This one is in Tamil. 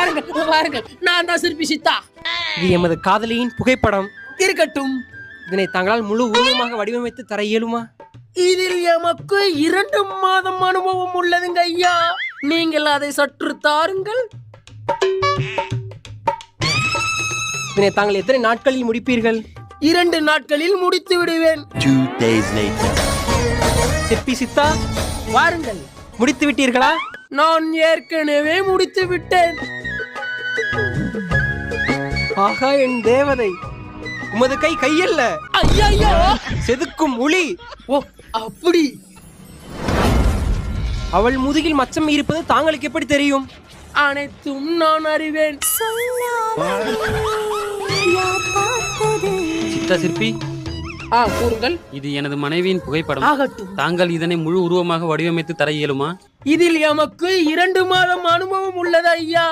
வாருங்கள் வாருங்கள், நான் தான் சிற்பி சித்தா. இது எமது காதலியின் புகைப்படம். இருக்கட்டும். இதனை தாங்களால் முழு உருவமாக வடிவமைத்து தர இயலுமா? இதில் எமக்கு 2 மாதம் அனுபவம் உள்ளதுங்க ஐயா. நீங்கள் அதை சற்று தாருங்கள். இதனை தாங்கள் எத்தனை நாட்களில் முடிப்பீர்கள்? 2 நாட்களில் முடித்து விடுவேன். 2 days later. சிற்பி சித்தா, வாருங்கள். முடித்து விட்டீர்களா? நான் ஏற்கனவே முடித்து விட்டேன். ஆகா, என் தேவதை! உமது கை கையல்ல, ஐயா, செதுக்கும் உளி. ஓ அப்படி. அவள் முதுகில் மச்சம் இருப்பது தாங்களுக்கு எப்படி தெரியும்? அனைத்தும் நான் அறிவேன். சித்தா சிற்பி, கூறுங்கள். இது எனது மனைவியின் புகைப்படம். ஆகட்டும். தாங்கள் இதனை முழு உருவமாக வடிவமைத்து தர இயலுமா? இதில் எமக்கு 2 மாதம் அனுபவம் உள்ளது ஐயா.